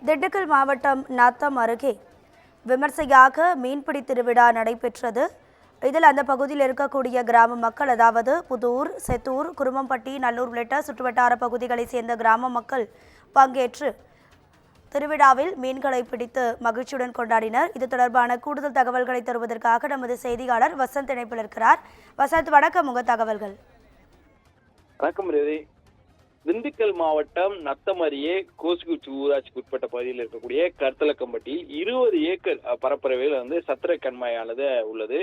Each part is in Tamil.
திண்டுக்கல் மாவட்டம் நாத்தம் அருகே விமர்சையாக மீன்பிடி திருவிழா நடைபெற்றது. இதில் அந்த பகுதியில் இருக்கக்கூடிய கிராம மக்கள், அதாவது புதூர், செத்தூர், குருமம்பட்டி, நல்லூர் உள்ளிட்ட சுற்றுவட்டார பகுதிகளைச் சேர்ந்த கிராம மக்கள் பங்கேற்று திருவிழாவில் மீன்களை பிடித்து மகிழ்ச்சியுடன் கொண்டாடினர். இது தொடர்பான கூடுதல் தகவல்களை தருவதற்காக நமது செய்தியாளர் வசந்த் இணைப்பில் இருக்கிறார். வசந்த், வணக்கம். உங்கள் தகவல்கள். வணக்கம் ரவி. திண்டுக்கல் மாவட்டம் நத்தம் அருகே கோசுகுச்சி ஊராட்சிக்கு உட்பட்ட பகுதியில் இருக்கக்கூடிய கருத்தலக்கம்பட்டியில் 20 ஏக்கர் பரப்பளவில் சத்திர கண்மாயானது உள்ளது.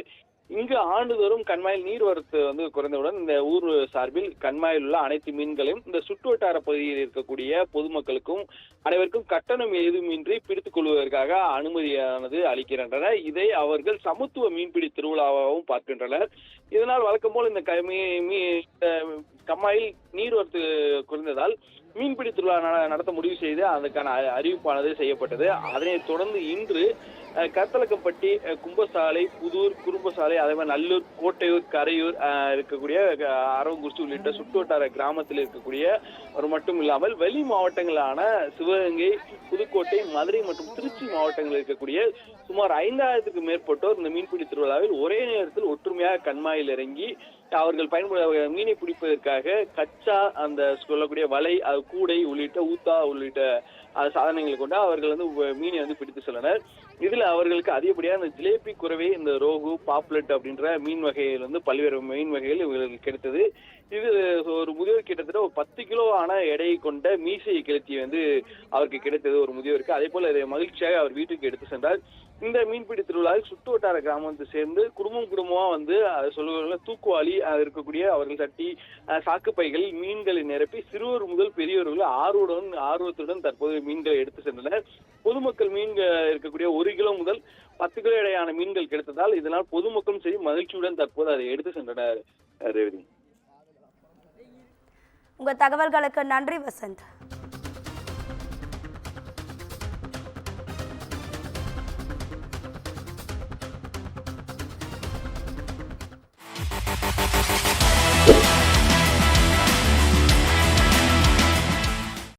இங்கு ஆண்டுதோறும் கண்மாயில் நீர்வரத்து குறைந்தவுடன் இந்த ஊர் சார்பில் கண்மாயில் உள்ள அனைத்து மீன்களையும் இந்த சுற்றுவட்டார பகுதியில் இருக்கக்கூடிய பொதுமக்களுக்கும் அனைவருக்கும் கட்டணம் ஏதுமின்றி பிடித்துக் கொள்வதற்காக அனுமதியானது அளிக்கின்றனர். இதை அவர்கள் சமத்துவ மீன்பிடி திருவிழாவாகவும் பார்க்கின்றனர். இதனால் வழக்கம் போல் இந்த கம்மாயில் நீர்வரத்து குறைந்ததால் மீன்பிடி திருவிழா நடத்த முடிவு செய்து அதற்கான அறிவிப்பானது செய்யப்பட்டது. அதனைத் தொடர்ந்து இன்று கருத்தலக்கம்பட்டி, கும்பசாலை, புதூர், குறும்பசாலை, அதே மாதிரி நல்லூர், கோட்டையூர், கரையூர் இருக்கக்கூடிய அரவங்குறிச்சி உள்ளிட்ட சுற்றுவட்டார கிராமத்தில் இருக்கக்கூடிய ஒரு மட்டும் இல்லாமல் வெளி மாவட்டங்களான சிவகங்கை, புதுக்கோட்டை, மதுரை மற்றும் திருச்சி மாவட்டங்களில் இருக்கக்கூடிய சுமார் 5000க்கும் மேற்பட்டோர் இந்த மீன்பிடி திருவிழாவில் ஒரே நேரத்தில் ஒற்றுமையாக கண்மாயில் இறங்கி அவர்கள் மீனை பிடிப்பதற்காக கச்சா அந்த சொல்லக்கூடிய வலை, கூடை உள்ளிட்ட ஊத்தா உள்ளிட்ட சாதனங்களை கொண்டு அவர்கள் மீனை பிடித்து சென்றனர். இதுல அவர்களுக்கு அதிகப்படியாக இந்த ஜிலேபி, குறவை, இந்த ரோகு, பாப்லெட் அப்படின்ற மீன் வகைகள் பல்வேறு மீன் வகைகள் இவர்களுக்கு கிடைத்தது. இது ஒரு முதியோர் கிட்டத்தட்ட ஒரு 10 கிலோ எடையை கொண்ட மீசையை கிளத்தி அவருக்கு கிடைத்தது ஒரு முதியோருக்கு. அதே போல இதை மகிழ்ச்சியாக அவர் வீட்டுக்கு எடுத்து சென்றார். இந்த மீன்பிடி திருவிழாவில் சுற்றுவட்டார கிராமத்தை சேர்ந்து குடும்பமா சொல்லுவாங்க தூக்குவாளி இருக்கக்கூடிய அவர்கள் சட்டி, சாக்குப்பைகள் மீன்களை நிரப்பி சிறுவர் முதல் பெரியவர்கள் ஆர்வத்துடன் தற்போது மீன்களை எடுத்து சென்றனர். பொதுமக்கள் மீன்கள் இருக்கக்கூடிய 1 கிலோ முதல் 10 கிலோ எடையான மீன்கள் கிடைத்ததால் இதனால் பொதுமக்களும் சரி மகிழ்ச்சியுடன் தற்போது அதை எடுத்து சென்றனர். உங்க தகவல்களுக்கு நன்றி வசந்த்.